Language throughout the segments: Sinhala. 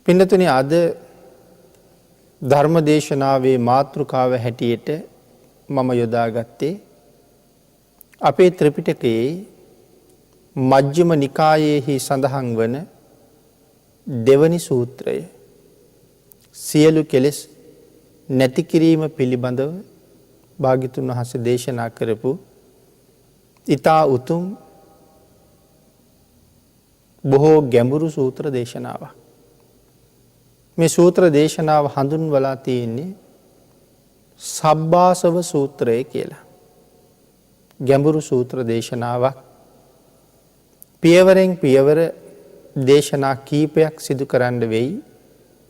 පින්නතුනි අද ධර්ම දේශනාවේ මාතෘකාව හැටියට මම යොදාගත්තේ අපේ ත්‍රිපිටකයේ මජ්ක්‍ධිම නිකායේහි සඳහන් වන දෙවනි සූත්‍රය සියලු කෙලෙස් නැති කිරීම පිළිබඳව භාග්‍යතුන් වහන්සේ දේශනා කරපු ඊතා උතුම් බොහෝ ගැඹුරු සූත්‍ර දේශනාවක්. මේ සූත්‍ර දේශනාව හඳුන්වලා තියෙන්නේ සබ්බාසව සූත්‍රය කියලා. ගැඹුරු සූත්‍ර දේශනාවක්. පියවරෙන් පියවර දේශනා කීපයක් සිදු කරන්න වෙයි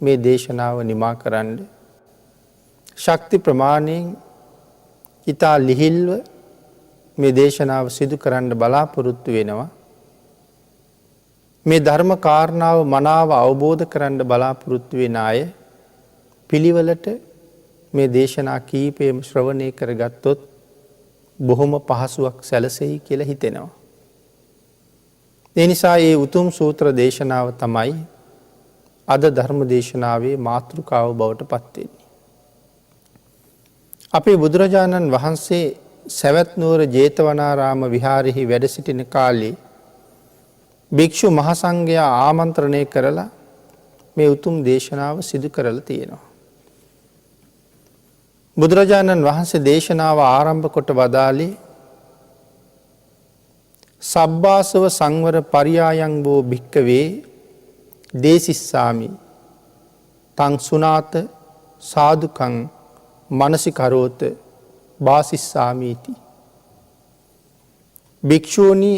මේ දේශනාව නිමා කරන්න. ශක්ති ප්‍රමාණයෙන් ඊතා ලිහිල්ව මේ දේශනාව සිදු කරන්න බලාපොරොත්තු වෙනවා. මේ ධර්ම කාරණාව මනාව අවබෝධ කරන්න බලාපොරොත්තු වෙන අය පිළිවෙලට මේ දේශනා කීපයම ශ්‍රවණය කරගත්තොත් බොහොම පහසුවක් සැලසෙයි කියලා හිතෙනවා. ඒ නිසා මේ උතුම් සූත්‍ර දේශනාව තමයි අද ධර්ම දේශනාවේ මාතෘකාව බවට පත් වෙන්නේ. අපේ බුදුරජාණන් වහන්සේ සවැත් නුවර ජේතවනාරාම විහාරෙහි වැඩ සිටින කාලේ භික්ෂු මහසංඝයා ආමන්ත්‍රණය කරලා මේ උතුම් දේශනාව සිදු කරලා තියෙනවා. බුදුරජාණන් වහන්සේ දේශනාව ආරම්භ කොට වදාළේ සබ්බාසව සංවර පරියායං වූ භික්කවේ දේසිස්සාමි තං සුනාත සාදුකං මනසිකරෝත බාසිස්සාමීති. භික්ෂූනි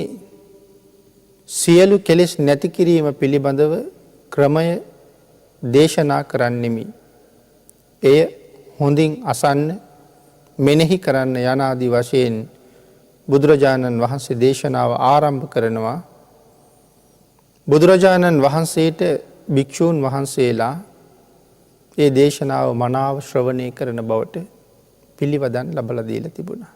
සියලු කෙලෙස් නැති කිරීම පිළිබඳව ක්‍රමය දේශනා කරන්නෙමි. එය හොඳින් අසන්න මෙනෙහි කරන්න යනාදී වශයෙන් බුදුරජාණන් වහන්සේ දේශනාව ආරම්භ කරනවා. බුදුරජාණන් වහන්සේට භික්ෂූන් වහන්සේලා ඒ දේශනාව මනාව ශ්‍රවණය කරන බවට පිළිවදන් ලබලා දීලා තිබුණා.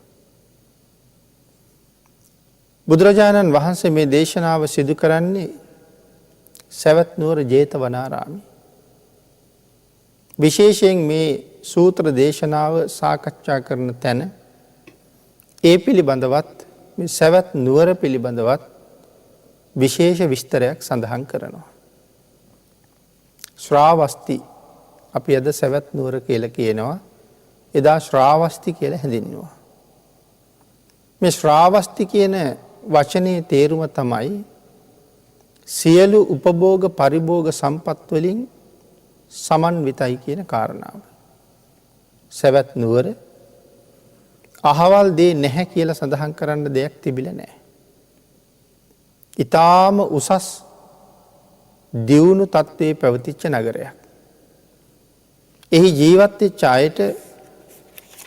බුදුරජාණන් වහන්සේ මේ දේශනාව සිදු කරන්නේ සවැත් නුවර ජේතවනාරාමයේ. විශේෂයෙන් මේ සූත්‍ර දේශනාව සාකච්ඡා කරන තැන ඒ පිළිබඳවත් මේ සවැත් නුවර පිළිබඳවත් විශේෂ විස්තරයක් සඳහන් කරනවා. ශ්‍රාවස්ති අපි අද සවැත් නුවර කියලා කියනවා. එදා ශ්‍රාවස්ති කියලා හැඳින්වුවා. මේ ශ්‍රාවස්ති කියන වචනේ තේරුම තමයි සියලු උපභෝග පරිභෝග සම්පත් වලින් සමන්විතයි කියන කාරණාව. සවැත් නුවර අහවල් දේ නැහැ කියලා සඳහන් කරන්න දෙයක් තිබිලා නැහැ. ඊටාම උසස් දියුණු තත්ත්වයේ පැවතිච්ච නගරයක්. එහි ජීවත් වෙච්ච අයට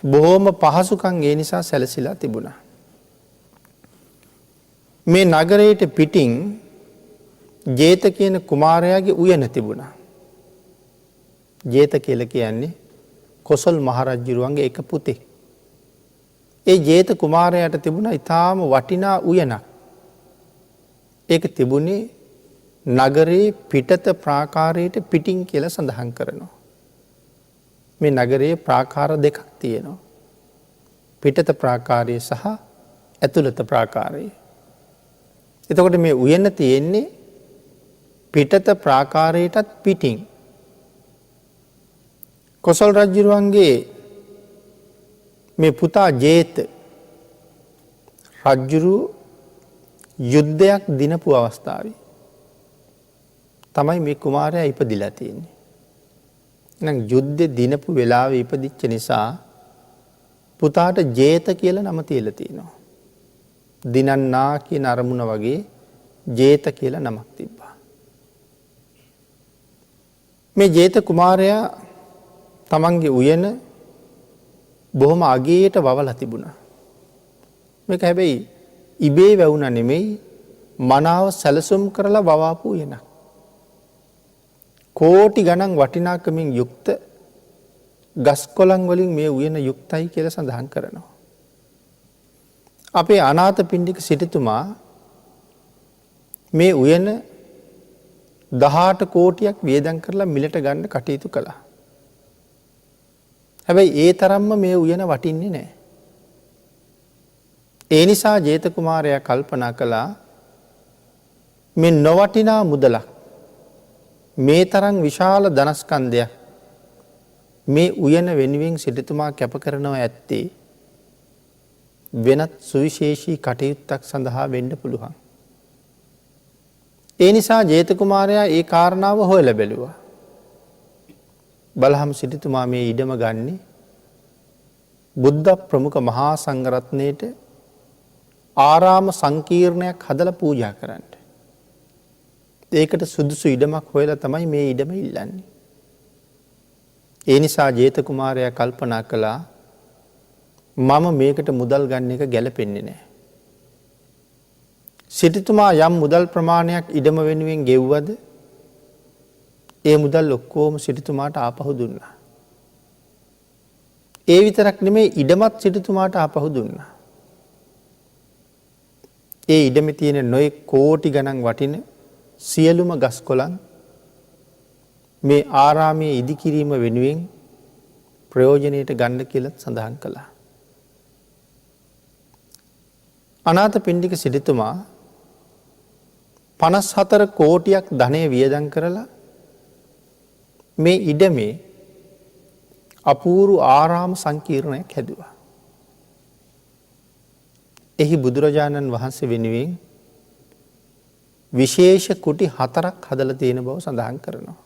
බොහොම පහසුකම් ඒ නිසා සැලසිලා තිබුණා. මේ නගරයට පිටින් ජේත කියන කුමාරයාගේ උයන තිබුණා. ජේත කියලා කියන්නේ කොසල් මහරජුරුවන්ගේ එක පුතෙක්. ඒ ජේත කුමාරයාට තිබුණා ඊටාම වටිනා උයනක්. ඒක තිබුණේ නගරේ පිටත ප්‍රාකාරයට පිටින් කියලා සඳහන් කරනවා. මේ නගරයේ ප්‍රාකාර දෙකක් තියෙනවා. පිටත ප්‍රාකාරය සහ ඇතුළත ප්‍රාකාරය. එතකොට මේ උයන තියෙන්නේ පිටත ප්‍රාකාරයටත් පිටින්. කොසල් රජුරුවන්ගේ මේ පුතා ජේත රජුරු යුද්ධයක් දිනපු අවස්ථාවේ තමයි මේ කුමාරයා ඉපදිලා තියෙන්නේ. එහෙනම් යුද්ධෙ දිනපු වෙලාවේ ඉපදිච්ච නිසා පුතාට ජේත කියලා නම තියලා තියෙනවා. දිනන්නා කියන අරමුණ වගේ ජේත කියලා නමක් තිබ්බා. මේ ජේත කුමාරයා තමන්ගේ උයන බොහොම අගේට වවලා තිබුණා. මේක හැබැයි ඉබේ වැවුණා නෙමෙයි මනාව සැලසුම් කරලා වවාපු උයනක්. කෝටි ගණන් වටිනාකමින් යුක්ත ගස් කොළන් වලින් මේ උයන යුක්තයි කියලා සඳහන් කරනවා. අපේ අනාථපිණ්ඩික සිටුතුමා මේ උයන 18 කෝටියක් වියදම් කරලා මිලට ගන්න කටයුතු කළා. හැබැයි ඒ තරම්ම මේ උයන වටින්නේ නැහැ. ඒ නිසා ජේත කුමාරයා කල්පනා කළා මේ නොවටිනා මුදලක් මේ තරම් විශාල ධනස්කන්ධයක් මේ උයන වෙනුවෙන් සිටුතුමා කැප කරනවා ඇත්තේ වෙනත් සුවිශේෂී කටයුත්තක් සඳහා වෙන්න පුළුවන්. ඒ නිසා ජේත කුමාරයා ඒ කාරණාව හොයලා බැලුවා. බලහම් සිටුතුමා මේ ඉඩම ගන්නේ බුද්ධ ප්‍රමුඛ මහා සංඝරත්නයේට ආරාම සංකීර්ණයක් හදලා පූජා කරන්න. ඒකට සුදුසු ඉඩමක් හොයලා තමයි මේ ඉඩම ඉල්ලන්නේ. ඒ නිසා ජේත කුමාරයා කල්පනා කළා මම මේකට මුදල් ගන්න එක ගැලපෙන්නේ නැහැ. සිටුතුමා යම් මුදල් ප්‍රමාණයක් ඉඩම වෙනුවෙන් ගෙව්වද ඒ මුදල් ඔක්කොම සිටුතුමාට ආපහු දුන්නා. ඒ විතරක් නෙමෙයි ඉඩමත් සිටුතුමාට ආපහු දුන්නා. ඒ ඉඩමේ තියෙන නොයෙක් කෝටි ගණන් වටින සියලුම ගස් කොළන් මේ ආරාමයේ ඉදිකිරීම වෙනුවෙන් ප්‍රයෝජනයට ගන්න කියලා සඳහන් කළා. අනාථපිණ්ඩික සිටුතුමා 54 කෝටියක් ධනය වියදම් කරලා මේ ඉඩමේ අපූර්ව ආරාම සංකීර්ණයක් හැදුවා. එහි බුදුරජාණන් වහන්සේ වෙනුවෙන් විශේෂ කුටි 4ක් හදලා තියෙන බව සඳහන් කරනවා.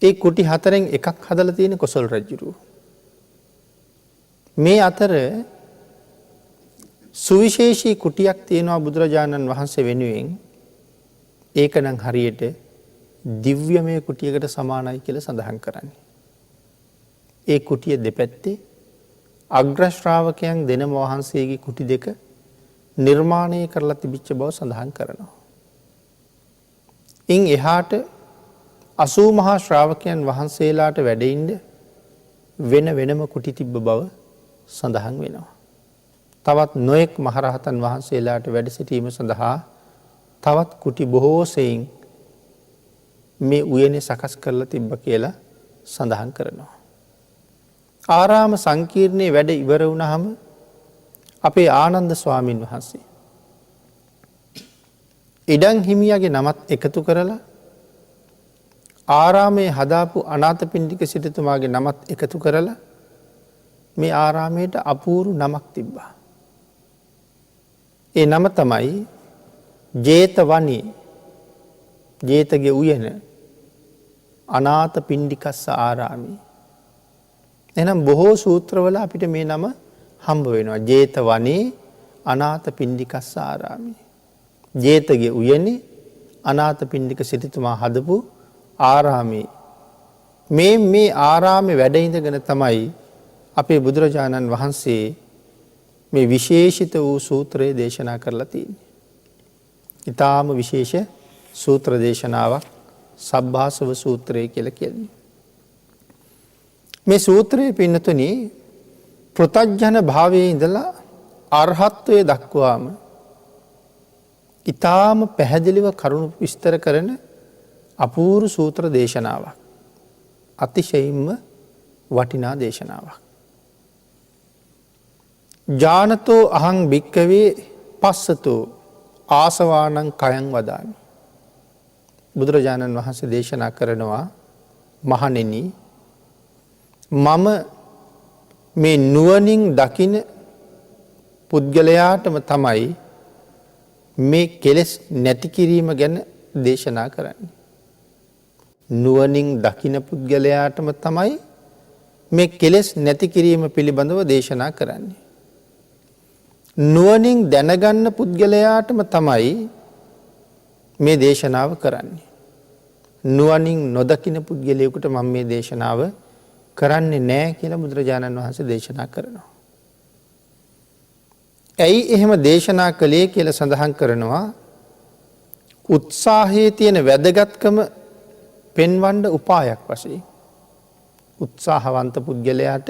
ඒ කුටි 4න් එකක් හදලා තියෙන කොසල් රජුරු. මේ අතර සුවිශේෂී කුටියක් තියෙනවා බුදුරජාණන් වහන්සේ වෙනුවෙන්. ඒක නම් හරියට දිව්‍යමය කුටියකට සමානයි කියලා සඳහන් කරන්නේ. ඒ කුටිය දෙපැත්තේ අග්‍ර ශ්‍රාවකයන් දෙනම වහන්සේගේ කුටි දෙක නිර්මාණය කරලා තිබිච්ච බව සඳහන් කරනවා. ඉන් එහාට 80 මහා ශ්‍රාවකයන් වහන්සේලාට වැඩ ඉන්න වෙන වෙනම කුටි තිබ්බ බව සඳහන් වෙනවා. තවත් නොයෙක් මහරහතන් වහන්සේලාට වැඩ සිටීම සඳහා තවත් කුටි බොහෝ සෙයින් මේ උයනේ සකස් කරලා තිබ්බ කියලා සඳහන් කරනවා. ආරාම සංකීර්ණයේ වැඩ ඉවර වුණාම අපේ ආනන්ද ස්වාමින් වහන්සේ ඉඩම් හිමියාගේ නමත් එකතු කරලා ආරාමයේ හදාපු අනාථපිණ්ඩික සිටුතුමාගේ නමත් එකතු කරලා මේ ආරාමයට අපූර්ව නමක් තිබ්බා. ඒ නම තමයි ජේතවනී. ජේතගේ උයන අනාථපිණ්ඩිකස්ස ආරාමී. එහෙනම් බොහෝ සූත්‍රවල අපිට මේ නම හම්බ වෙනවා. ජේතවනී අනාථපිණ්ඩිකස්ස ආරාමී. ජේතගේ උයනේ අනාථපිණ්ඩික සිටුතුමා හදපු ආරාමී. මේ ආරාමේ වැඩ ඉඳගෙන තමයි අපේ බුදුරජාණන් වහන්සේ මේ විශේෂිත වූ සූත්‍රය දේශනා කරලා තියෙන්නේ. ඊටාම විශේෂ සූත්‍ර දේශනාවක් සබ්බාසව සූත්‍රය කියලා කියන්නේ. මේ සූත්‍රයේ පින්නතුනි පෘථග්ජන භාවයේ ඉඳලා අරහත්ත්වයේ දක්වාම ඊටාම පැහැදිලිව කරුණු විස්තර කරන අපූර්ව සූත්‍ර දේශනාවක්. අතිශයින්ම වටිනා දේශනාවක්. ජානතෝ අහං භික්කවේ පස්සතෝ ආසවානං කයං වදාමි. බුදුරජාණන් වහන්සේ දේශනා කරනවා මහණෙනි මම මේ නුවණින් දකින පුද්ගලයාටම තමයි මේ කෙලෙස් නැති කිරීම ගැන දේශනා කරන්නේ. නුවණින් දකින පුද්ගලයාටම තමයි මේ කෙලෙස් නැති කිරීම පිළිබඳව දේශනා කරන්නේ. නුවණින් දැනගන්න පුද්ගලයාටම තමයි මේ දේශනාව කරන්නේ. නුවණින් නොදකින පුද්ගලයෙකුට මම මේ දේශනාව කරන්නේ නැහැ කියලා බුදුරජාණන් වහන්සේ දේශනා කරනවා. ඇයි එහෙම දේශනා කළේ කියලා සඳහන් කරනවා උත්සාහයේ තියෙන වැදගත්කම පෙන්වන්න උපායක් වශයෙන්. උත්සාහවන්ත පුද්ගලයාට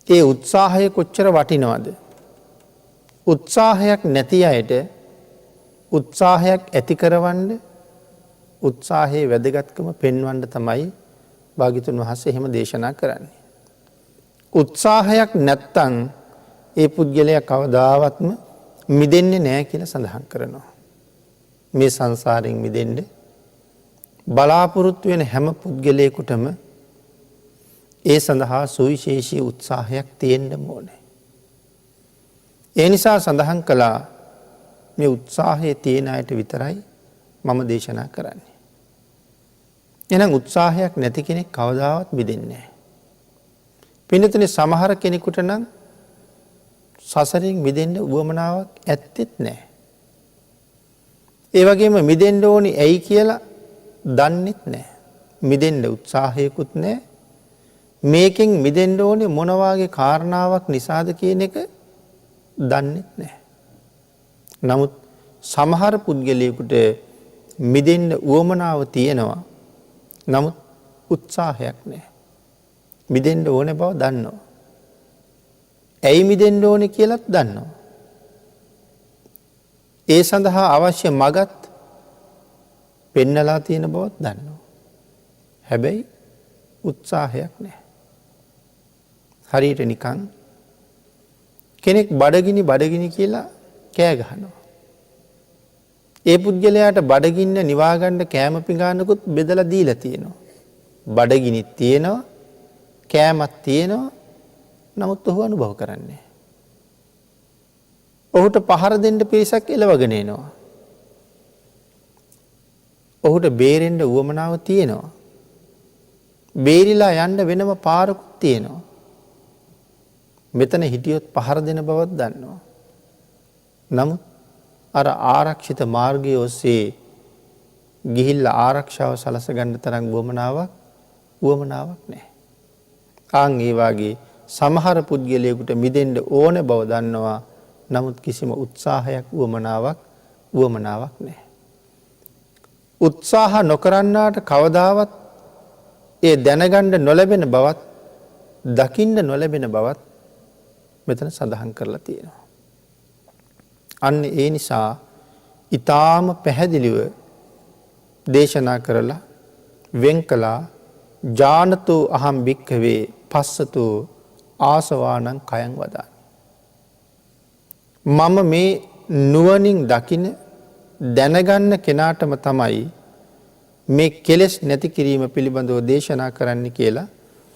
ඒ උත්සාහය කොච්චර වටිනවද? උත්සාහයක් නැති අයට උත්සාහයක් ඇති කරවන්න උත්සාහයේ වැදගත්කම පෙන්වන්න තමයි භාග්‍යතුන් වහන්සේ එහෙම දේශනා කරන්නේ. උත්සාහයක් නැත්තම් ඒ පුද්ගලයා කවදාවත්ම මිදෙන්නේ නැහැ කියලා සඳහන් කරනවා. මේ සංසාරයෙන් මිදෙන්න බලාපොරොත්තු වෙන හැම පුද්ගලයෙකුටම ඒ සඳහා සුවිශේෂී උත්සාහයක් තියෙන්න ඕනේ. ඒ නිසා සඳහන් කළා මේ උත්සාහයේ තියෙන අයට විතරයි මම දේශනා කරන්නේ. එහෙනම් උත්සාහයක් නැති කෙනෙක් කවදාවත් මිදෙන්නේ නැහැ. පින්නතුනේ සමහර කෙනෙකුට නම් සසරින් මිදෙන්න උවමනාවක් ඇත්තෙත් නැහැ. ඒ වගේම මිදෙන්න ඕනි ඇයි කියලා දන්නෙත් නැහැ. මිදෙන්න උත්සාහයකුත් නැහැ. මේකෙන් මිදෙන්න ඕනේ මොන වාගේ කාරණාවක් නිසාද කියන එක දන්නෙත් නැහැ. නමුත් සමහර පුද්ගලයෙකුට මිදෙන්න උවමනාව තියෙනවා. නමුත් උත්සාහයක් නැහැ. මිදෙන්න ඕනේ බව දන්නවා. ඇයි මිදෙන්න ඕනේ කියලාත් දන්නවා. ඒ සඳහා අවශ්‍ය මගත් පෙන්නලා තියෙන බවත් දන්නවා. හැබැයි උත්සාහයක් නැහැ. හරියට නිකන් කෙනෙක් බඩගිනි කියලා කෑ ගහනවා. ඒ පුද්ගලයාට බඩගින්න නිවා ගන්න කෑම පිඟානකුත් බෙදලා දීලා තියෙනවා. බඩගිනිත් තියෙනවා, කෑමක් තියෙනවා. නමුත් ඔහු අනුභව කරන්නේ. ඔහුට පහර දෙන්න පිරිසක් එළවගෙන එනවා. ඔහුට බේරෙන්න උවමනාව තියෙනවා. බේරිලා යන්න වෙනම පාරකුත් තියෙනවා. මෙතන හිටියොත් පහර දෙන බවත් දන්නවා. නමුත් අර ආරක්ෂිත මාර්ගය ඔස්සේ ගිහිල්ලා ආරක්ෂාව සලස ගන්න තරම් උවමනාවක් නැහැ. ආන් ඒ වාගේ සමහර පුද්ගලයෙකුට මිදෙන්න ඕන බව දන්නවා. නමුත් කිසිම උත්සාහයක් උවමනාවක් නැහැ. උත්සාහ නොකරන්නාට කවදාවත් ඒ දැනගන්න නොලැබෙන බවත් දකින්න නොලැබෙන බවත් මෙතන සඳහන් කරලා තියෙනවා. අන්න ඒ නිසා ඊටාම පැහැදිලිව දේශනා කරලා වෙන් කළා ජානතෝ අහම් භික්ඛවේ පස්සතෝ ආසවානං කයං වදාමි. මම මේ නුවණින් දකින දැනගන්න කෙනාටම තමයි මේ කෙලෙස් නැති කිරීම පිළිබඳව දේශනා කරන්න කියලා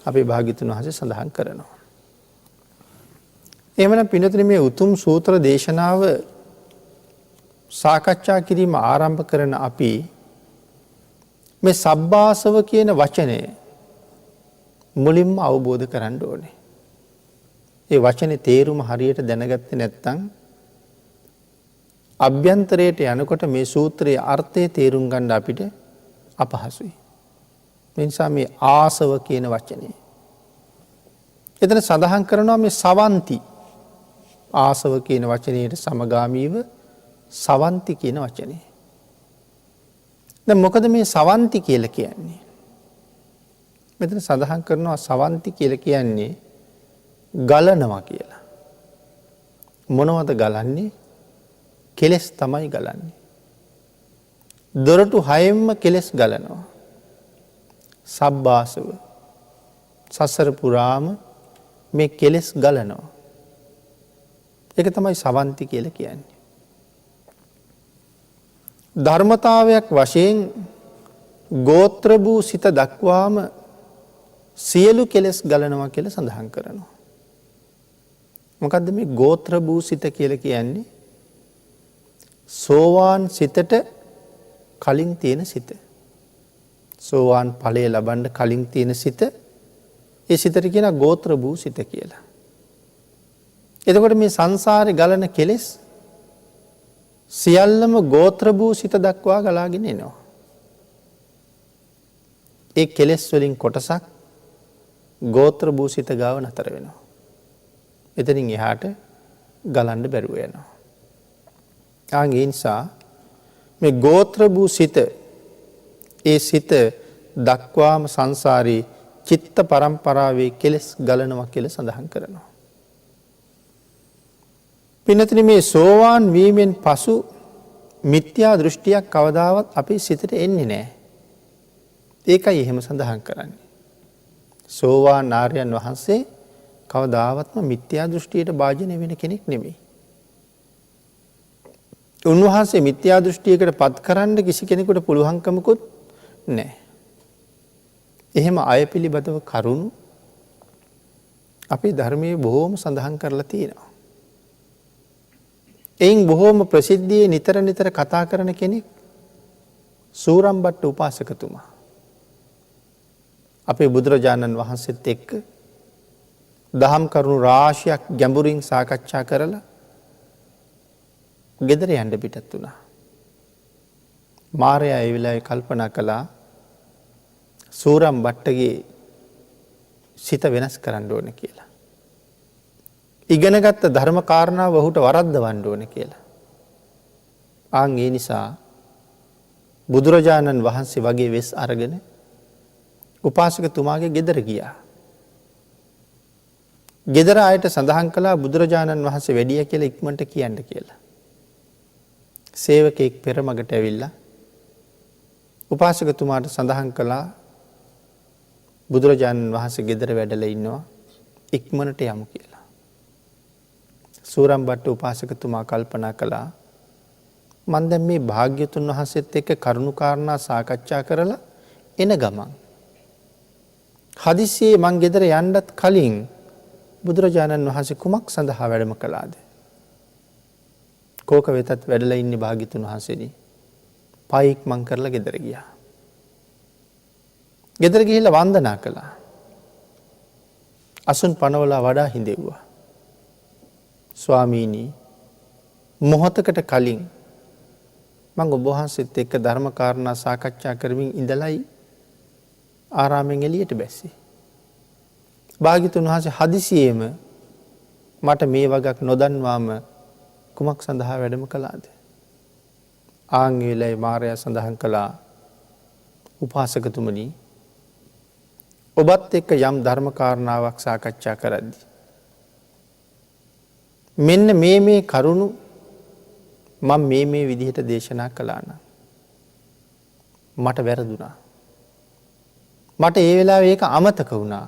අපේ භාග්‍යතුන් වහන්සේ සඳහන් කරනවා. එහෙමනම් පින්නතුනි මේ උතුම් සූත්‍ර දේශනාව සාකච්ඡා කිරීම ආරම්භ කරන අපි මේ සබ්බාසව කියන වචනය මුලින්ම අවබෝධ කරගන්න ඕනේ. ඒ වචනේ තේරුම හරියට දැනගත්තේ නැත්නම් අභ්‍යන්තරයට යනකොට මේ සූත්‍රයේ අර්ථය තේරුම් ගන්න අපිට අපහසුයි. ඒ නිසා මේ ආසව කියන වචනේ එතන සඳහන් කරනවා මේ සවන්ති ආසව කියන වචනයට සමගාමීව සවන්ති කියන වචනේ. දැන් මොකද මේ සවන්ති කියලා කියන්නේ? මෙතන සඳහන් කරනවා සවන්ති කියලා කියන්නේ ගලනවා කියලා. මොනවද ගලන්නේ? කෙලස් තමයි ගලන්නේ. දොරටු හයෙන්ම කෙලස් ගලනවා. සබ්බාසව සසර පුරාම මේ කෙලස් ගලනවා. ඒක තමයි සවන්ති කියලා කියන්නේ. ධර්මතාවයක් වශයෙන් ගෝත්‍ර වූ සිත දක්වාම සියලු කෙලස් ගලනවා කියලා සඳහන් කරනවා. මොකද්ද මේ ගෝත්‍ර වූ සිත කියලා කියන්නේ? සෝවාන් සිතට කලින් තියෙන සිත. සෝවාන් ඵලය ලබන්න කලින් තියෙන සිත. ඒ සිතට කියන ගෝත්‍ර වූ සිත කියලා. එතකොට මේ සංසාරේ ගලන කෙලෙස් සියල්ලම ගෝත්‍ර වූ සිත දක්වා ගලාගෙන එනවා. ඒ කෙලෙස් වලින් කොටසක් ගෝත්‍ර වූ සිත ගාව නතර වෙනවා. එතනින් එහාට ගලන්න බැරුව යනවා. ඒ නිසා මේ ගෝත්‍ර වූ සිත ඒ සිත දක්වාම සංසාරේ චිත්ත පරම්පරාවේ කෙලෙස් ගලනවා කියලා සඳහන් කරනවා. පින්නතනි මේ සෝවාන් වීමෙන් පසු මිත්‍යා දෘෂ්ටියක් කවදාවත් අපේ සිතට එන්නේ නෑ. ඒකයි එහෙම සඳහන් කරන්නේ. සෝවාන් ආර්යයන් වහන්සේ කවදාවත්ම මිත්‍යා දෘෂ්ටියට භාජනය වෙන කෙනෙක් නෙමෙයි. උන්වහන්සේ මිත්‍යා දෘෂ්ටියකට පත් කරන්න කිසි කෙනෙකුට පුළුවන්කමකුත් නෑ. එහෙම අය පිළිබඳව කරුණු අපේ ධර්මයේ බොහෝම සඳහන් කරලා තියෙනවා. එයින් බොහෝම ප්‍රසිද්ධියේ නිතර නිතර කතා කරන කෙනෙක් සූරම්බට්ට උපාසකතුමා. අපේ බුදුරජාණන් වහන්සේත් එක්ක දහම් කරුණු රාශියක් ගැඹුරින් සාකච්ඡා කරලා ගෙදර යන්න පිටත් වුණා. මාරයා ඒ වෙලාවේ කල්පනා කළා සූරම්බට්ටගේ සිත වෙනස් කරන්න ඕන කියලා. ඉගෙනගත්ත ධර්ම කාරණාව ඔහුට වරද්දවන්න ඕන කියලා. ආන් ඒ නිසා බුදුරජාණන් වහන්සේ වගේ වෙස් අරගෙන උපාසකතුමාගේ ගෙදර ගියා. ගෙදර අයට සඳහන් කළා බුදුරජාණන් වහන්සේ වැඩිය කියලා ඉක්මනට කියන්න කියලා. සේවකෙක් පෙරමගට ඇවිල්ලා උපාසකතුමාට සඳහන් කළා බුදුරජාණන් වහන්සේ ගෙදර වැඩලා ඉන්නවා ඉක්මනට යමු කියලා. සූරම්බට්ට උපාසකතුමා කල්පනා කළා මම දැන් මේ භාග්‍යතුන් වහන්සේත් එක්ක කරුණු කාරණා සාකච්ඡා කරලා එන ගමන් හදිස්සියේ මං ගෙදර යන්නත් කලින් බුදුරජාණන් වහන්සේ කුමක් සඳහා වැඩම කළාද? කෝක වෙතත් වැඩලා ඉන්නේ භාග්‍යතුන් වහන්සේනි. පයික් මං කරලා ගෙදර ගියා. ගෙදර ගිහිල්ලා වන්දනා කළා. අසුන් පනවලා වඩා හිඳෙව්වා. ස්වාමීනි මොහොතකට කලින් මං ඔබ වහන්සේත් එක්ක ධර්ම කාරණා සාකච්ඡා කරමින් ඉඳලයි ආරාමෙන් එළියට බැස්සේ. භාග්‍යතුන් වහන්සේ හදිසියෙම මට මේ වගක් නොදන්වාම කුමක් සඳහා වැඩම කළාද? ආන් ඒ වෙලාවේ මාරයා සඳහන් කළා උපාසකතුමනි ඔබත් එක්ක යම් ධර්ම කාරණාවක් සාකච්ඡා කරද්දී මෙන්න මේ කරුණු මම මේ විදිහට දේශනා කළා නම් මට වැරදුනා. මට ඒ වෙලාවේ ඒක අමතක වුණා.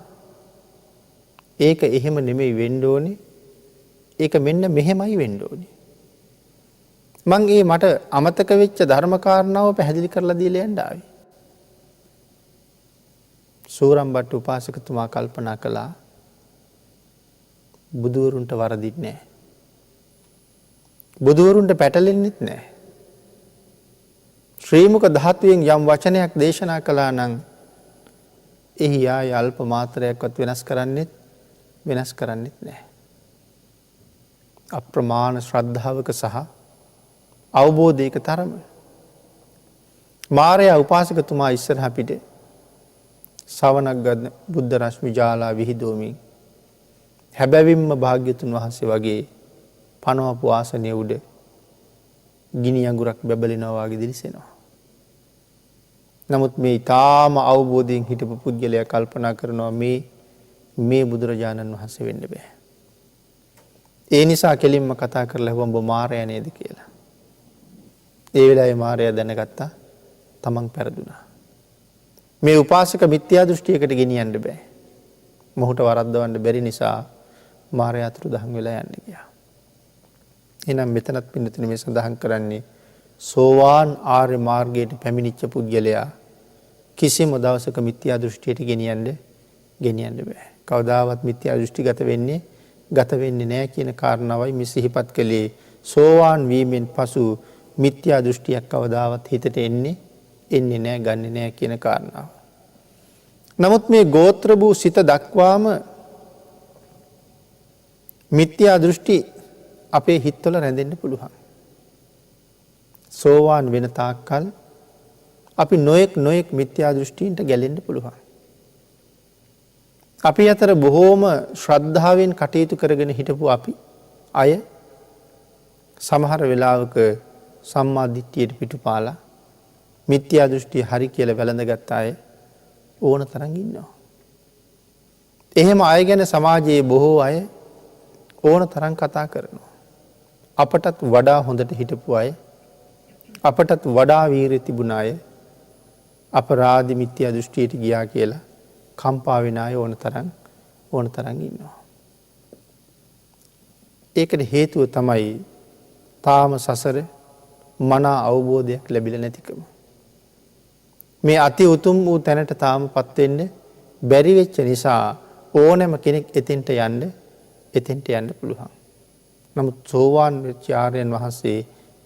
ඒක එහෙම නෙමෙයි වෙන්න ඕනේ. ඒක මෙන්න මෙහෙමයි වෙන්න ඕනේ. මං ඒ මට අමතක වෙච්ච ධර්ම කාරණාව පැහැදිලි කරලා දීලා යන්න ආවේ. සූරම්බට්ට උපාසකතුමා කල්පනා කළා බුදුවරුන්ට වරදින්නේ නැහැ. බුදුවරුන්ට පැටලෙන්නෙත් නැහැ. ශ්‍රී මුක ධාතුවෙන් යම් වචනයක් දේශනා කළා නම් එහි ආය අල්ප මාත්‍රයක්වත් වෙනස් කරන්නෙත් නැහැ. අප්‍රමාණ ශ්‍රද්ධාවක සහ අවබෝධයක තරම. මාරයා උපාසකතුමා ඉස්සරහ පිට සවනක් ගන්න බුද්ධ රශ්මි ජාලා විහිදෝමින් හැබැවින්ම භාග්‍යතුන් වහන්සේ වගේ පනවපු ආසනය උඩ ගිනි අඟුරක් බැබලෙනවා වගේ දිලිසෙනවා. නමුත් මේ ඊටාම අවබෝධයෙන් හිටපු පුද්ගලයා කල්පනා කරනවා මේ බුදුරජාණන් වහන්සේ වෙන්න බෑ. ඒ නිසා කෙලින්ම කතා කරලා හුවඹ මාරයා නේද කියලා. ඒ වෙලාවේ මාරයා දැනගත්තා තමන් පෙරදුනා. මේ උපාසක මිත්‍යා දෘෂ්ටියකට ගෙනියන්න බෑ. මොහුට වරද්දවන්න බැරි නිසා මාරයා අතුරුදහන් වෙලා යන්න ගියා. එහෙනම් මෙතනත් පින්නතුනි මේ සඳහන් කරන්නේ සෝවාන් ආර්ය මාර්ගයට පැමිණිච්ච පුද්ගලයා කිසිම දවසක මිත්‍යා දෘෂ්ටියට ගෙනියන්න බෑ. කවදාවත් මිත්‍යා දෘෂ්ටි ගත වෙන්නේ නැහැ කියන කාරණාවයි මේ සිහිපත් කළේ. සෝවාන් වීමෙන් පසු මිත්‍යා දෘෂ්ටියක් කවදාවත් හිතට එන්නේ නැහැ, ගන්නෙ නැහැ කියන කාරණාව. නමුත් මේ ගෝත්‍ර වූ සිත දක්වාම මිත්‍යා දෘෂ්ටි අපේ හිතවල රැඳෙන්න පුළුවන්. සෝවාන් වෙන තාක්කල් අපි නොයෙක් මිත්‍යා දෘෂ්ටීන්ට ගැලෙන්න පුළුවන්. අපි අතර බොහෝම ශ්‍රද්ධාවෙන් කටයුතු කරගෙන හිටපු අපි අය සමහර වෙලාවක සම්මා දිට්ඨියට පිටුපාලා මිත්‍යා දෘෂ්ටි හරි කියලා වැළඳගත් අය ඕන තරම් ඉන්නවා. එහෙම අය ගැන සමාජයේ බොහෝ අය ඕන තරම් කතා කරනවා. අපටත් වඩා හොඳට හිටපු අය අපටත් වඩා වීරිය තිබුණ අය අපරාධ මිත්‍යා දෘෂ්ටියට ගියා කියලා කම්පා වෙන අය ඕන තරම් ඉන්නවා. ඒකට හේතුව තමයි තාම සසර මනා අවබෝධයක් ලැබිලා නැතිකම. මේ අති උතුම් වූ තැනට තාම පත් වෙන්න බැරි වෙච්ච නිසා ඕනෑම කෙනෙක් එතෙන්ට යන්න පුළුවන්. නමුත් සෝවාන් වෙච්ච ආර්යයන් වහන්සේ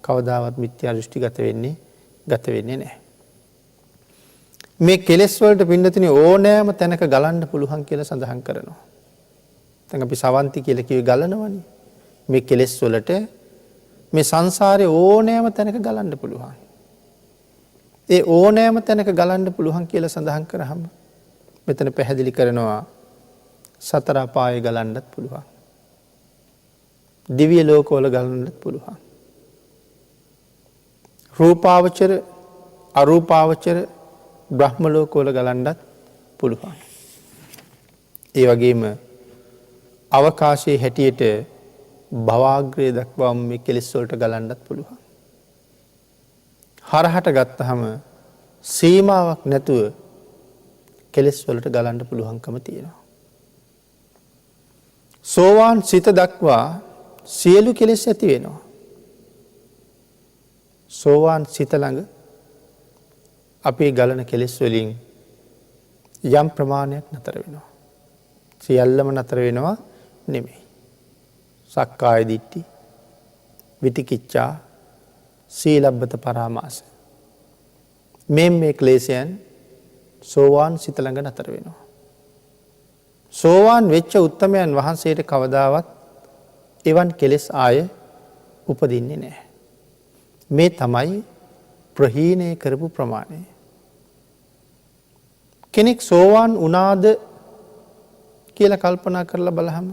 කවදාවත් මිත්‍යා දෘෂ්ටි ගත වෙන්නේ නැහැ. මේ කෙලෙස් වලට පින්නතුනි ඕනෑම තැනක ගලන්න පුළුවන් කියලා සඳහන් කරනවා. දැන් අපි සවන්ති කියලා කිව්වේ ගලනවනේ. මේ කෙලෙස් වලට මේ සංසාරේ ඕනෑම තැනක ගලන්න පුළුවන්. ඒ ඕනෑම තැනක ගලන්න පුළුවන් කියලා සඳහන් කරාම මෙතන පැහැදිලි කරනවා සතර අපායේ ගලන්නත් පුළුවන්. දිව්‍ය ලෝකවල ගලන්නත් පුළුවන්. රූපාවචර අරූපාවචර බ්‍රහ්ම ලෝකවල ගලන්නත් පුළුවන්. ඒ වගේම අවකාශයේ හැටියට භවග්‍රය දක්වාම මේ කෙලෙස් වලට ගලන්නත් පුළුවන්. හරහට ගත්තහම සීමාවක් නැතුව කෙලෙස් වලට ගලන්න පුළුවන්කම තියෙනවා. සෝවාන් සිත දක්වා සියලු කෙලෙස් ඇති වෙනවා. සෝවාන් සිත ළඟ අපේ ගලන කෙලෙස් වලින් යම් ප්‍රමාණයක් නතර වෙනවා. සියල්ලම නතර වෙනවා නෙමෙයි. සක්කාය දිට්ඨි, විතිකිච්ඡා, සීලබ්බත පරාමාස. මේ ක්ලේශයන් සෝවාන් සිත ළඟ නතර වෙනවා. සෝවාන් වෙච්ච උත්තමයන් වහන්සේට කවදාවත් එවන් කෙලෙස් ආය උපදින්නේ නැහැ. මේ තමයි ප්‍රහීණය කරපු ප්‍රමාණය. කෙනෙක් සෝවාන් වුණාද කියලා කල්පනා කරලා බලහම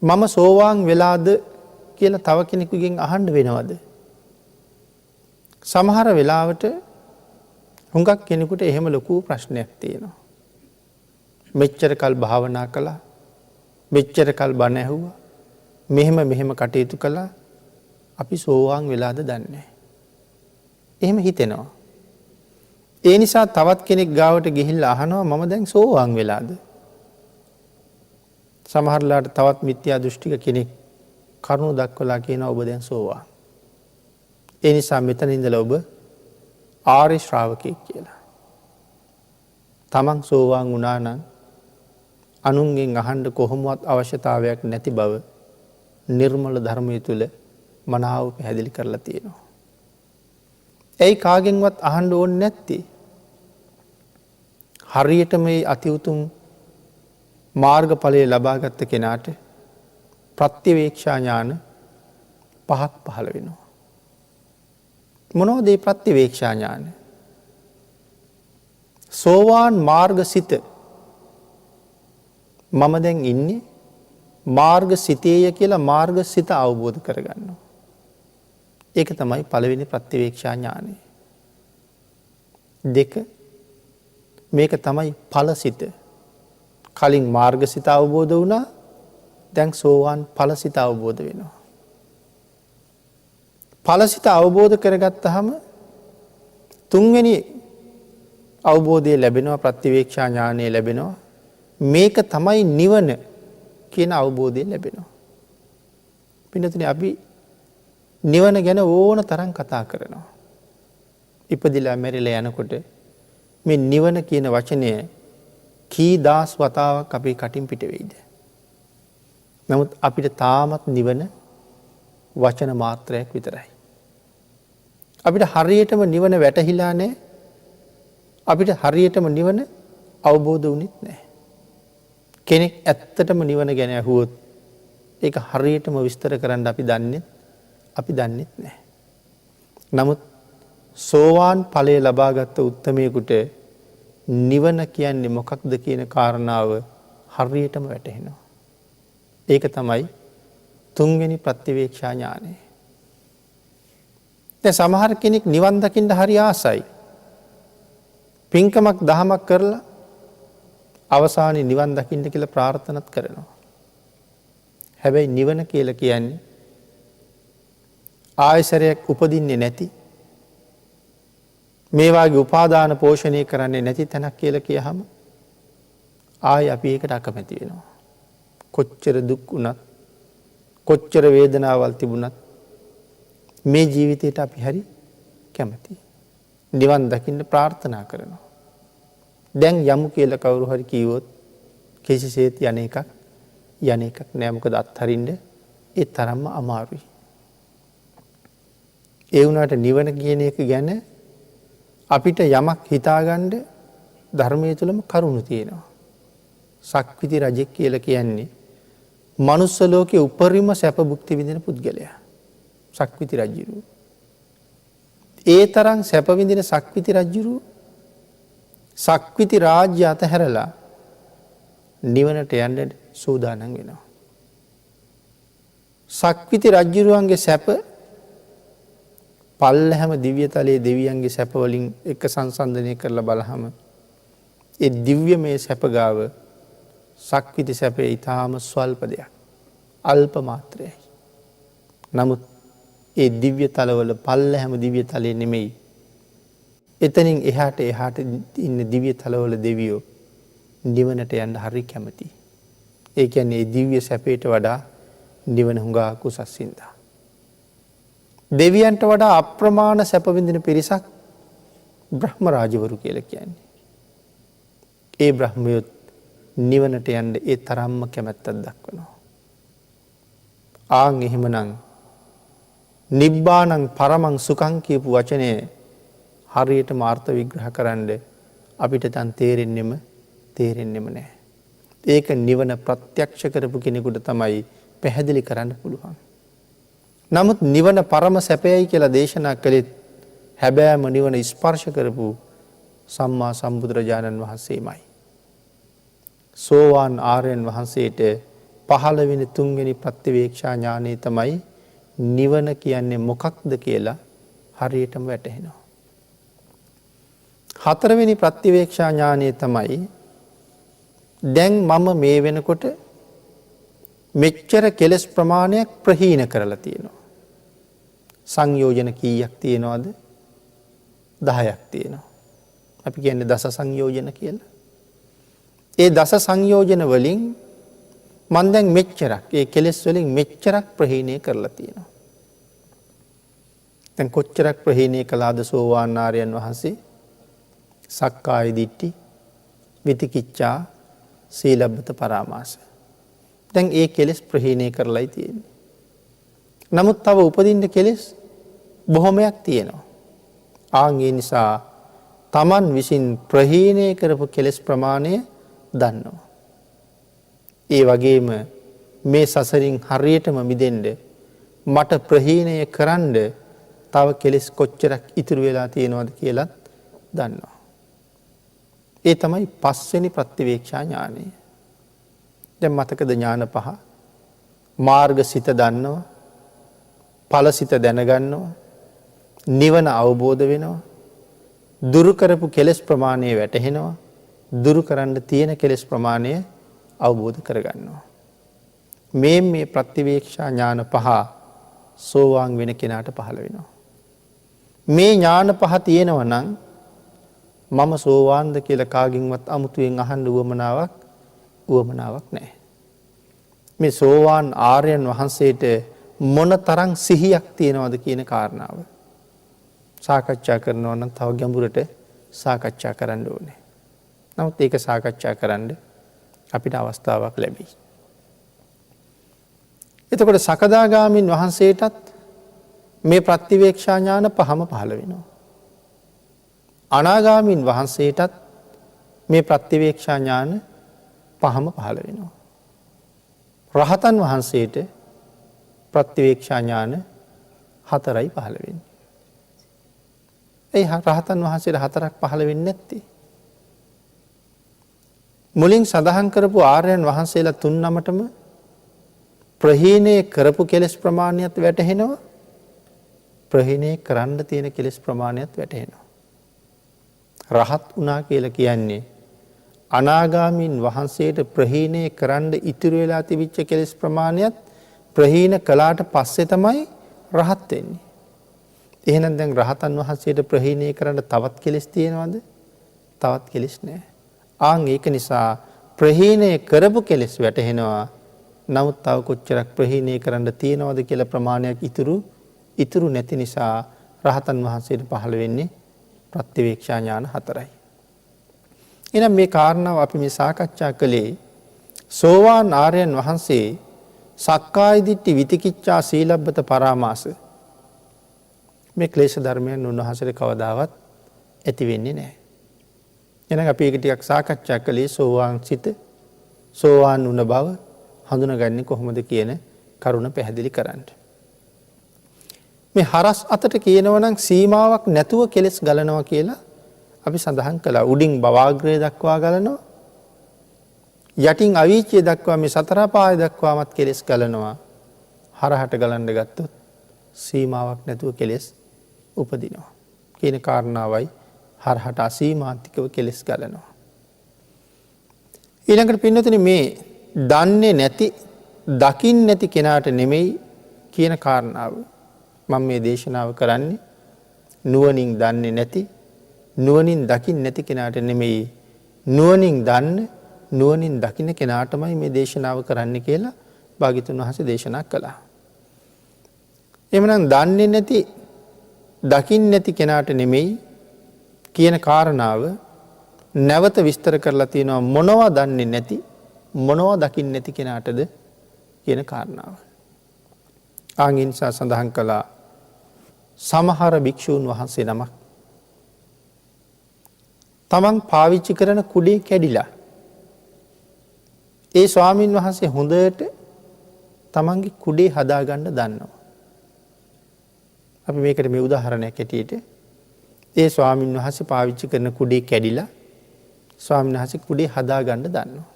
මම සෝවාන් වෙලාද කියලා තව කෙනෙකුගෙන් අහන්න වෙනවද? සමහර වෙලාවට හුඟක් කෙනෙකුට එහෙම ලොකු ප්‍රශ්නයක් තියෙනවා. මෙච්චර කල් භාවනා කළා, මෙච්චර කල් බණ ඇහුවා, මෙහෙම කටයුතු කළා, අපි සෝවාන් වෙලාද දන්නේ නැහැ. එහෙම හිතෙනවා. ඒ නිසා තවත් කෙනෙක් ගාවට ගිහිල්ලා අහනවා මම දැන් සෝවාන් වෙලාද? සමහරලාට තවත් මිත්‍යා දෘෂ්ටික කෙනෙක් කරුණු දක්වලා කියනවා ඔබ දැන් සෝවාන්. ඒ නිසා මෙතන ඉඳලා ඔබ ආර්ය ශ්‍රාවකයෙක් කියලා. තමන් සෝවාන් වුණා නම් අනුන්ගෙන් අහන්න කොහොමවත් අවශ්‍යතාවයක් නැති බව නිර්මල ධර්මයේ තුල මනාව පැහැදිලි කරලා තියෙනවා. ඒ කාගෙන්වත් අහන්න ඕනේ නැත්තේ හරියට මේ අති උතුම් මාර්ගඵලය ලබාගත් කෙනාට ප්‍රත්‍යවේක්ෂා ඥාන පහක් පහළ වෙනවා. මොනවද මේ ප්‍රත්‍යවේක්ෂා ඥාන? සෝවාන් මාර්ගසිත මම දැන් ඉන්නේ මාර්ගසිතේය කියලා මාර්ගසිත අවබෝධ කරගන්නවා. ඒක තමයි පළවෙනි ප්‍රත්‍යවේක්ෂා ඥානය. දෙක මේක තමයි ඵලසිත. කලින් මාර්ගසිත අවබෝධ වුණා, දැන් සෝවාන් ඵලසිත අවබෝධ වෙනවා. ඵලසිත අවබෝධ කරගත්තාම තුන්වෙනි අවබෝධය ලැබෙනවා, ප්‍රත්‍යවේක්ෂා ඥානය ලැබෙනවා. මේක තමයි නිවන කියන අවබෝධය ලැබෙනවා. පින්නතුනි අපි නිවන ගැන ඕන තරම් කතා කරනවා. ඉපදිලා මැරිලා යනකොට මේ නිවන කියන වචනය කී දාස් වතාවක් අපේ කටින් පිට වෙයිද? නමුත් අපිට තාමත් නිවන වචන මාත්‍රයක් විතරයි. අපිට හරියටම නිවන වැටහිලා නැහැ. අපිට හරියටම නිවන අවබෝධ වුණෙත් නැහැ. කෙනෙක් ඇත්තටම නිවන ගැන අහුවොත් ඒක හරියටම විස්තර කරන්න අපි දන්නෙත් නැහැ. නමුත් සෝවාන් ඵලය ලබාගත් උත්තමයෙකුට නිවන කියන්නේ මොකක්ද කියන කාරණාව හරියටම වැටහෙනවා. ඒක තමයි තුන්වෙනි ප්‍රත්‍යවේක්ෂා ඥානය. දැන් සමහර කෙනෙක් නිවන් දකින්න හරි ආසයි. පින්කමක් දහමක් කරලා අවසානයේ නිවන් දකින්න කියලා ප්‍රාර්ථනාත් කරනවා. හැබැයි නිවන කියලා කියන්නේ ආයසරයක් උපදින්නේ නැති මේවාගේ උපාදාන පෝෂණය කරන්නේ නැති තැනක් කියලා කියහම ආය අපි ඒකට අකමැති වෙනවා. කොච්චර දුක් වුණත් කොච්චර වේදනාවල් තිබුණත් මේ ජීවිතයට අපි හරි කැමති. නිවන් දකින්න ප්‍රාර්ථනා කරනවා. දැන් යමු කියලා කවුරු හරි කිව්වොත් කිසිසේත් යන එකක් නෑ. මොකද අත්හරින්න ඒ තරම්ම අමාරුයි. ඒ වුණාට නිවන කියන එක ගැන අපිට යමක් හිතාගන්න ධර්මයේ තුලම කරුණු තියෙනවා. සක්විති රජෙක් කියලා කියන්නේ මනුස්ස ලෝකයේ උපරිම සැප භුක්ති විඳින පුද්ගලයා. සක්විති රජුරු. ඒ තරම් සැප විඳින සක්විති රජුරු සක්විති රාජ්‍ය අතහැරලා නිවනට යන්න සූදානම් වෙනවා. සක්විති රජුරුවන්ගේ සැප පල්ලෙහාම දිව්‍යතලයේ දෙවියන්ගේ සැප වලින් එක සංසන්දනය කරලා බලහම ඒ දිව්‍යමය සැප ගාව සක්විති සැපේ ඊටාම ස්වල්ප දෙයක්. අල්ප මාත්‍රයයි. නමුත් ඒ දිව්‍ය තලවල පල්ලෙහාම දිව්‍ය තලයේ නෙමෙයි. එතනින් එහාට ඉන්න දිව්‍ය තලවල දෙවියෝ නිවනට යන්න හරි කැමතියි. ඒ කියන්නේ දිව්‍ය සැපයට වඩා නිවන හුඟා කුසස්සින්දා. දෙවියන්ට වඩා අප්‍රමාණ සැප විඳින පිරිසක් බ්‍රහ්ම රාජවරු කියලා කියන්නේ. ඒ බ්‍රහ්මයොත් නිවනට යන්න ඒ තරම්ම කැමැත්තක් දක්වනවා. ආන් එහෙමනම් නිබ්බානං පරමං සුඛං කියපු වචනය හරියටම අර්ථ විග්‍රහ කරන්න අපිට දැන් තේරෙන්නෙම නැහැ. ඒක නිවන ප්‍රත්‍යක්ෂ කරපු කෙනෙකුට තමයි පැහැදිලි කරන්න පුළුවන්. නමුත් නිවන පරම සැපයයි කියලා දේශනා කළෙත් හැබෑම නිවන ස්පර්ශ කරපු සම්මා සම්බුදුරජාණන් වහන්සේමයි. සෝවාන් ආර්යයන් වහන්සේට 15 වෙනි 3 වෙනි ප්‍රතිවේක්ෂා ඥානෙ තමයි නිවන කියන්නේ මොකක්ද කියලා හරියටම වැටහෙනවා. 4 වෙනි ප්‍රතිවේක්ෂා ඥානෙ තමයි දැන් මම මේ වෙනකොට මෙච්චර කෙලස් ප්‍රමාණයක් ප්‍රහීන කරලා තියෙනවා. සංයෝජන කීයක් තියෙනවද? 10ක් තියෙනවා. අපි කියන්නේ දස සංයෝජන කියලා. ඒ දස සංයෝජන වලින් මම දැන් මෙච්චරක් ඒ කෙලස් වලින් මෙච්චරක් ප්‍රහීණය කරලා තියෙනවා. දැන් කොච්චරක් ප්‍රහීණය කළාද සෝවාන් ආර්යයන් වහන්සේ? සක්කාය දිට්ඨි, විතිකිච්ඡා, සීලබ්බත පරාමාස. දැන් ඒ කෙලස් ප්‍රහීණය කරලායි තියෙන්නේ. නමුත් තව උපදින්න කෙලස් බොහොමයක් තියෙනවා. ආන් ඒ නිසා Taman විසින් ප්‍රහීණය කරපු කෙලස් ප්‍රමාණය දන්නවා. ඒ වගේම මේ සසරින් හරියටම මිදෙන්න මට ප්‍රහීණය කරන්න තව කෙලස් කොච්චරක් ඉතුරු වෙලා තියෙනවද කියලාත් දන්නවා. ඒ තමයි 5 වෙනි ප්‍රතිවේක්ෂා ඥානය. දැන් මතකද ඥාන පහ? මාර්ගසිත දන්නවා, ඵලසිත දැනගන්නවා, නිවන අවබෝධ වෙනවා, දුරු කරපු කෙලස් ප්‍රමාණය වැටහෙනවා, දුරු කරන්න තියෙන කෙලස් ප්‍රමාණය අවබෝධ කරගන්නවා. මේ ප්‍රතිවේක්ෂා ඥාන පහ සෝවාන් වෙන කෙනාට පහළ වෙනවා. මේ ඥාන පහ තියෙනවා නම් මම සෝවාන්ද කියලා කාගින්වත් අමුතුවෙන් අහන්න උවමනාවක් නැහැ. මේ සෝවාන් ආර්යයන් වහන්සේට මොන තරම් සිහියක් තියෙනවද කියන කාරණාව සාකච්ඡා කරනවා නම් තව ගැඹුරට සාකච්ඡා කරන්න ඕනේ. නමුත් ඒක සාකච්ඡා කරන්න අපිට අවස්ථාවක් ලැබෙයි. එතකොට සකදාගාමින් වහන්සේටත් මේ ප්‍රතිවේක්ෂා ඥාන පහම පහළ වෙනවා. අනාගාමින් වහන්සේටත් මේ ප්‍රතිවේක්ෂා ඥාන පහම පහළ වෙනවා. රහතන් වහන්සේට ප්‍රතිවේක්ෂා ඥාන 4යි පහළ වෙන්නේ. ඒ රහතන් වහන්සේට 4ක් පහළ වෙන්නේ නැත්තේ. මුලින් සඳහන් කරපු ආර්යයන් වහන්සේලා 3 නමටම ප්‍රහීණය කරපු කෙලස් ප්‍රමාණයත් වැටහෙනවා. ප්‍රහීණය කරන්න තියෙන කෙලස් ප්‍රමාණයත් වැටහෙනවා. රහත් වුණා කියලා කියන්නේ අනාගාමීන් වහන්සේට ප්‍රහීණය කරන්න ඉතුරු වෙලා තිබිච්ච කෙලස් ප්‍රමාණයත් ප්‍රහීන කළාට පස්සේ තමයි රහත් වෙන්නේ. එහෙනම් දැන් රහතන් වහන්සේට ප්‍රහීණය කරන්න තවත් කෙලෙස් තියෙනවද? තවත් කෙලෙස් නැහැ. ආන් ඒක නිසා ප්‍රහීණය කරපු කෙලෙස් වැටහෙනවා. නමුත් තව කොච්චරක් ප්‍රහීණය කරන්න තියෙනවද කියලා ප්‍රමාණයක් ඉතුරු නැති නිසා රහතන් වහන්සේට පහළ වෙන්නේ ප්‍රත්‍යවේක්ෂා ඥාන 4යි. එහෙනම් මේ කාරණාව අපි මේ සාකච්ඡා කළේ සෝවාන් ආර්යයන් වහන්සේ සක්කාය දිට්ඨි විතිකිච්ඡා සීලබ්බත පරාමාස මේ ක්ලේශ ධර්මයන් උන්වහන්සේට කවදාවත් ඇති වෙන්නේ නැහැ. එහෙනම් අපි ඒක ටිකක් සාකච්ඡා කළේ සෝවාන් සිත සෝවාන් වුණ බව හඳුනගන්නේ කොහොමද කියන කරුණ පැහැදිලි කරන්න. මේ හරස් අතට කියනවා නම් සීමාවක් නැතුව කෙලස් ගලනවා කියලා අපි සඳහන් කළා. උඩින් භවාග්‍රය දක්වා ගලනවා. යටින් අවීචය දක්වා මේ සතර පාය දක්වාමත් කෙලස් ගලනවා. හරහට ගලන්න ගත්තොත් සීමාවක් නැතුව කෙලස් උපදිනවා. කියන කාරණාවයි හරහට අසීමාන්තිකව කෙලස් ගලනවා. ඊළඟට පින්නතුනි මේ දන්නේ නැති දකින් නැති කෙනාට නෙමෙයි කියන කාරණාව මම මේ දේශනාව කරන්නේ. නුවණින් දන්නේ නැති නුවණින් දකින් නැති කෙනාට නෙමෙයි නුවණින් දන්න නුවණින් දකින්න කෙනාටමයි මේ දේශනාව කරන්න කියලා භාග්‍යතුන් වහන්සේ දේශනා කළා. එhmenan දන්නේ නැති දකින් නැති කෙනාට නෙමෙයි කියන කාරණාව නැවත විස්තර කරලා තියෙනවා. මොනවා දන්නේ නැති මොනවා දකින් නැති කෙනාටද කියන කාරණාව. ආන්ගින් සඳහන් කළා සමහර භික්ෂූන් වහන්සේ නමක් තමන් පාවිච්චි කරන කුඩේ කැඩිලා ඒ ස්වාමීන් වහන්සේ හොඳට තමන්ගේ කුඩේ හදාගන්න දන්නවා. අපි මේකට මේ උදාහරණයක් ඇටියට ඒ ස්වාමීන් වහන්සේ පාවිච්චි කරන කුඩේ කැඩිලා ස්වාමීන් වහන්සේ කුඩේ හදාගන්න දන්නවා.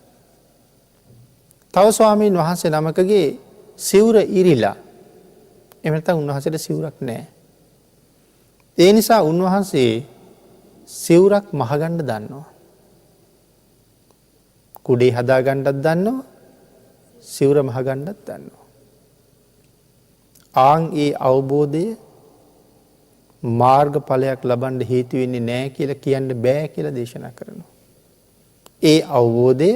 තව ස්වාමීන් වහන්සේ නමකගේ සිවුර ඉරිලා එහෙම නැත්නම් උන්වහන්සේට සිවුරක් නැහැ. ඒ නිසා උන්වහන්සේ සිවුරක් මහගන්න දන්නවා. කුඩේ හදාගන්නත් දන්නවා. සිවුර මහගන්නත් දන්නවා. ආන් ඒ අවබෝධය මාර්ගඵලයක් ලබන්න හේතු වෙන්නේ නැහැ කියලා කියන්න බෑ කියලා දේශනා කරනවා. ඒ අවබෝධය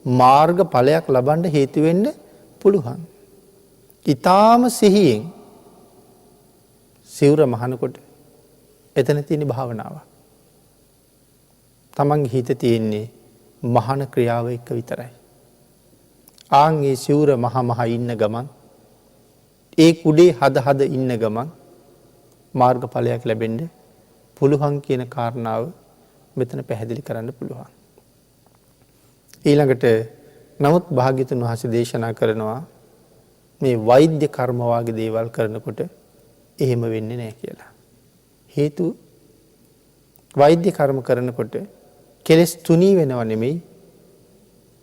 මාර්ගඵලයක් ලබන්න හේතු වෙන්න පුළුවන්. ඊටාම සිහියෙන් සිවුර මහනකොට එතන තියෙන භාවනාවක්. තමන්ගේ හිතේ තියෙන්නේ මහන ක්‍රියාව එක්ක විතරයි. ආන් ඒ සිවුර මහ ඉන්න ගමන් ඒ කුඩේ හද ඉන්න ගමන් මාර්ගඵලයක් ලැබෙන්න පුළුවන් කියන කාරණාව මෙතන පැහැදිලි කරන්න පුළුවන්. ඊළඟට නමුත් භාග්‍යතුන් වහන්සේ දේශනා කරනවා මේ වෛද්‍ය කර්ම වාගේ දේවල් කරනකොට එහෙම වෙන්නේ නැහැ කියලා. හේතු වෛද්‍ය කර්ම කරනකොට කෙලස් තුනී වෙනව නෙමෙයි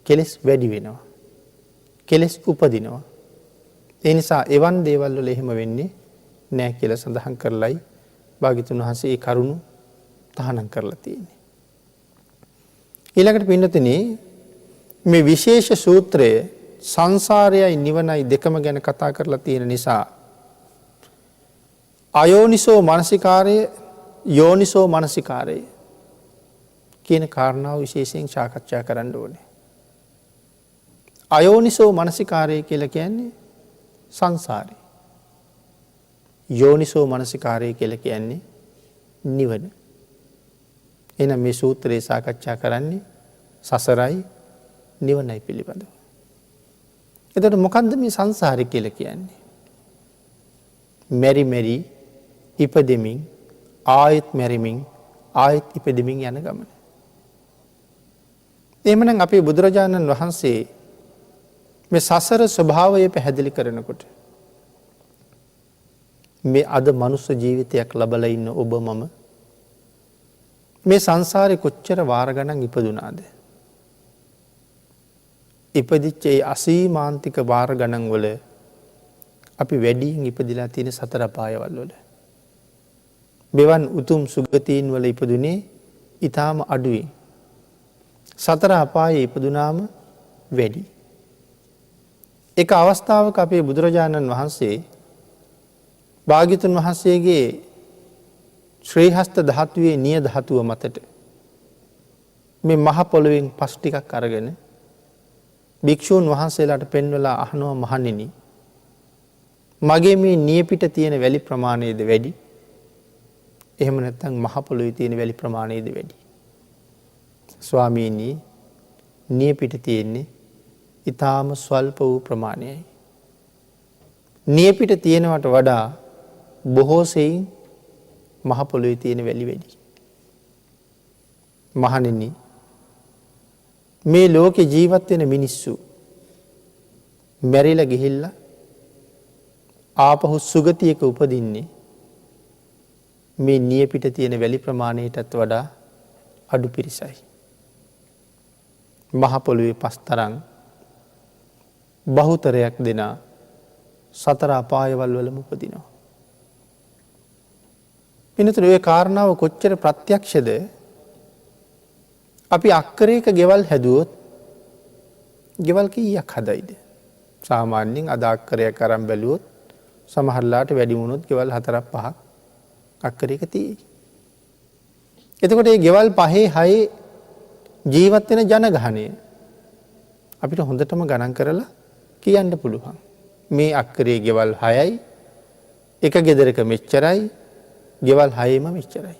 කෙලස් වැඩි වෙනවා. කෙලස් උපදිනවා. ඒ නිසා එවන් දේවල් වල එහෙම වෙන්නේ නැහැ කියලා සඳහන් කරලයි භාග්‍යතුන් වහන්සේ ඒ කරුණ තහනම් කරලා තියෙන්නේ. ඊළඟට පින්නතුනි මේ විශේෂ සූත්‍රය සංසාරයයි නිවනයි දෙකම ගැන කතා කරලා තියෙන නිසා අයෝනිසෝ මනසිකාරය යෝනිසෝ මනසිකාරය කියන කාරණාව විශේෂයෙන් සාකච්ඡා කරන්න ඕනේ. අයෝනිසෝ මනසිකාරය කියලා කියන්නේ සංසාරය. යෝනිසෝ මනසිකාරය කියලා කියන්නේ නිවන. එහෙනම් මේ සූත්‍රය සාකච්ඡා කරන්නේ සසරයි නිවනයි පිළිබඳව. එතකොට මොකද්ද මේ සංසාරය කියලා කියන්නේ? මෙරි මෙරි ඉපදෙමින් ආයෙත් මෙරිමින් ආයෙත් ඉපදෙමින් යන ගමන. එහෙමනම් අපේ බුදුරජාණන් වහන්සේ මේ සසර ස්වභාවය පැහැදිලි කරනකොට මේ අද මනුස්ස ජීවිතයක් ලබලා ඉන්න ඔබ මම මේ සංසාරේ කොච්චර වාර ගණන් ඉපදුනාද? ඉපදිච්ච ඒ අසීමාන්තික වාර ගණන් වල අපි වැඩියෙන් ඉපදිලා තියෙන සතර පායවල් වල. මෙවන් උතුම් සුගතීන් වල ඉපදුනේ ඊටාම අඩුයි. සතර අපායේ ඉපදුනාම වැඩි. එක අවස්ථාවක අපේ බුදුරජාණන් වහන්සේ භාග්‍යතුන් වහන්සේගේ ශ්‍රී හස්ත ධාතුවේ නිය ධාතුව මතට මේ මහ පොළොවෙන් පස් ටිකක් අරගෙන භික්ෂූන් වහන්සේලාට පෙන්වලා අහනවා මහණෙනි මගේ මේ නියපිට තියෙන වැලි ප්‍රමාණයද වැඩි? එහෙම නැත්නම් මහ පොළොවේ තියෙන වැලි ප්‍රමාණයද වැඩි? ස්වාමීනි නියපිට තියෙන්නේ ඊටාම ස්වල්ප වූ ප්‍රමාණයයි. නියපිට තියෙනවට වඩා බොහෝ සෙයින් මහ පොළොවේ තියෙන වැලි වැඩි. මහණෙනි මේ ලෝකේ ජීවත් වෙන මිනිස්සු මැරිලා ගිහිල්ලා ආපහු සුගතියක උපදින්නේ මේ නියපිට තියෙන වැලි ප්‍රමාණයටත් වඩා අඩු පිරිසයි. මහ පොළොවේ පස්තරන් බහුතරයක් දෙනා සතර අපායවල වලම උපදිනවා. පින්නතුනි ඔය කාරණාව කොච්චර ප්‍රත්‍යක්ෂද? අපි අක්කරයක ගෙවල් හැදුවොත් ගෙවල් කීයක් හදයිද? සාමාන්‍යයෙන් අද අක්කරයක් අරන් බැලුවොත් සමහරලාට වැඩි වුණොත් ගෙවල් 4-5ක් අක්කරයක තියෙයි. එතකොට මේ ගෙවල් 5-6 ජීවත් වෙන ජනගහනය අපිට හොඳටම ගණන් කරලා කියන්න පුළුවන්. මේ අක්කරයේ ගෙවල් 6යි, එක ගෙදරක මෙච්චරයි, ගෙවල් 6ෙම මෙච්චරයි.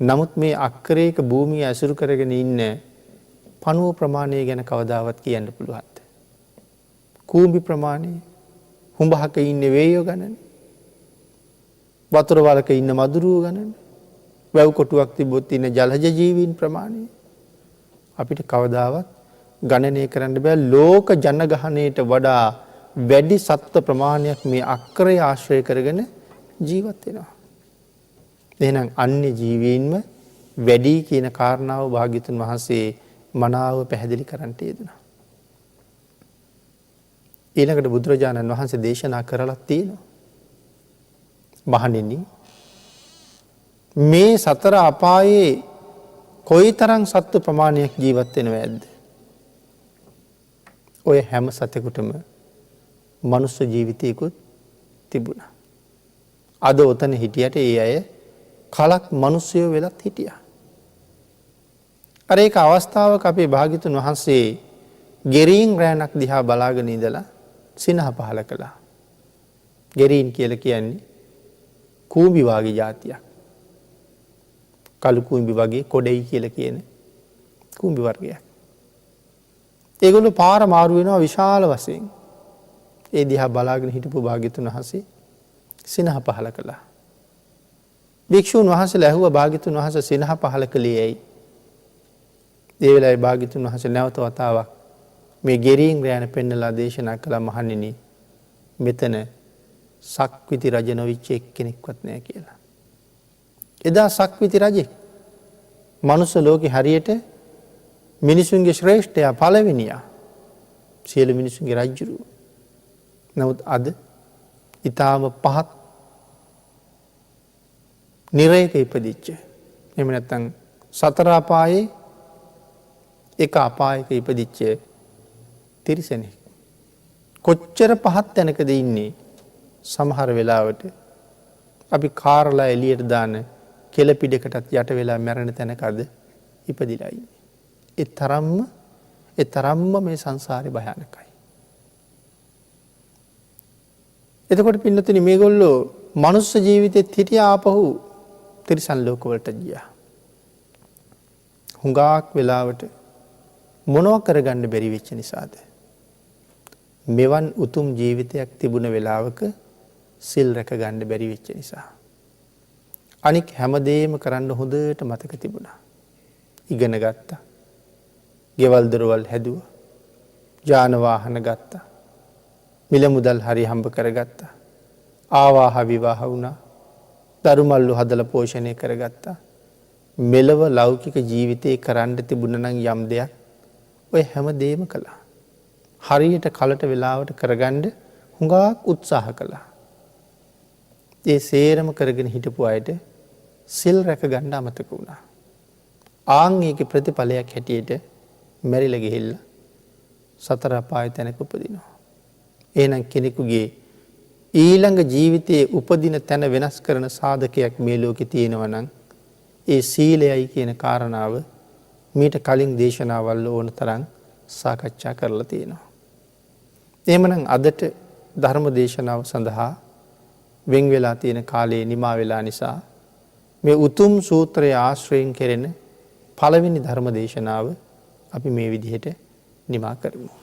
නමුත් මේ අක්කරයක භූමිය ඇසුරු කරගෙන ඉන්න පණුව ප්‍රමාණය ගැන කවදාවත් කියන්න පුළුවන්ද? කූඹි ප්‍රමාණය, හුඹහක ඉන්න වේයෝ ගණන, වතුර වලක ඉන්න මදුරුව ගණන, වැව් කොටුවක් තිබොත් ඉන්න ජලජ ජීවීන් ප්‍රමාණය අපිට කවදාවත් ගණනය කරන්න බෑ. ලෝක ජනගහනයට වඩා වැඩි සත්ත්ව ප්‍රමාණයක් මේ අක්කරය ආශ්‍රය කරගෙන ජීවත් වෙනවා. එහෙනම් අන්‍ය ජීවීන්ම වැඩි කියන කාරණාව භාග්‍යතුන් වහන්සේ මනාව පැහැදිලි කරන්නට යෙදුණා. ඊළඟට බුදුරජාණන් වහන්සේ දේශනා කරලා තියෙනවා. මහණෙනි මේ සතර අපායේ කොයිතරම් සත්ත්ව ප්‍රමාණයක් ජීවත් වෙනවද? ඔය හැම සතෙකුටම මනුස්ස ජීවිතයකුත් තිබුණා. අද ඔතන හිටියට ඒ අය කලක් මිනිස්සුયો වෙලත් හිටියා. අර ඒක අවස්ථාවක අපේ භාග්‍යතුන් වහන්සේ ගෙරීන් රෑනක් දිහා බලාගෙන ඉඳලා සිනහ පහල කළා. ගෙරීන් කියලා කියන්නේ කූඹි වාගේ జాතියක්. කළු කූඹි වගේ කොඩෙයි කියලා කියන කූඹි වර්ගයක්. ඒගොල්ලෝ පාර මාරු වෙනවා විශාල වශයෙන්. ඒ දිහා බලාගෙන හිටපු භාග්‍යතුන් වහන්සේ සිනහ පහල කළා. භික්ෂුන් වහන්සේලා ඇහුවා භාග්‍යතුන් වහන්සේ සිනහ පහල කළේ ඇයි? ඒ වෙලාවේ භාග්‍යතුන් වහන්සේ නැවත වතාවක් මේ ගෙරීන් රෑන පෙන්නලා දේශනා කළා මහණෙනි මෙතන සක්විති රජ නොවිච්ච එක්කෙනෙක්වත් නැහැ කියලා. එදා සක්විති රජෙක් මනුස්ස ලෝකේ හරියට මිනිසුන්ගේ ශ්‍රේෂ්ඨයා පළවෙනියා සියලු මිනිසුන්ගේ රජුරු. නමුත් අද ඊටාම පහත් නිරේක ඉපදිච්ච එහෙම නැත්නම් සතර අපායේ එක අපායක ඉපදිච්ච තිරිසනෙක් කොච්චර පහත් තැනකද ඉන්නේ? සමහර වෙලාවට අපි කාරලා එළියට දාන කෙල පිටකටත් යට වෙලා මැරෙන තැනකද ඉපදිලා ඉන්නේ. ඒ තරම්ම මේ සංසාරේ භයානකයි. එතකොට පින්නතුනි මේගොල්ලෝ මනුස්ස ජීවිතෙත් හිටියා ආපහු තිරිසන් ලෝකවලට ගියා. හුඟක් වෙලාවට මොනව කරගන්න බැරි වෙච්ච නිසාද? මෙවන් උතුම් ජීවිතයක් තිබුණ වෙලාවක සිල් රැක ගන්න බැරි වෙච්ච නිසා. අනික් හැමදේම කරන්න හොඳට මතක තිබුණා. ඉගෙන ගත්තා. ගෙවල් දොරවල් හැදුවා. යාන වාහන ගත්තා. මිල මුදල් හරි හම්බ කරගත්තා. ආවාහ විවාහ වුණා. දරුමල්ලු හදලා පෝෂණය කරගත්තා. මෙලව ලෞකික ජීවිතේ කරන්න තිබුණ නම් යම් දෙයක් ඔය හැමදේම කළා. හරියට කලට වෙලාවට කරගන්න හුඟක් උත්සාහ කළා. ඒ සේරම කරගෙන හිටපු අයට සිල් රැක ගන්න අමතක වුණා. ආන් ඒකේ ප්‍රතිඵලයක් හැටියට මැරිලා ගිහිල්ලා සතර අපාය තැනක උපදිනවා. එහෙනම් කෙනෙකුගේ ඊළඟ ජීවිතයේ උපදින තැන වෙනස් කරන සාධකයක් මේ ලෝකෙ තියෙනවා නම් ඒ සීලයයි කියන කාරණාව මීට කලින් දේශනාවල් ඕන තරම් සාකච්ඡා කරලා තියෙනවා. එහෙමනම් අදට ධර්ම දේශනාව සඳහා වෙන් වෙලා තියෙන කාලේ නිමා වෙලා නිසා මේ උතුම් සූත්‍රයේ ආශ්‍රයෙන් කෙරෙන පළවෙනි ධර්ම දේශනාව අපි මේ විදිහට නිමා කරමු.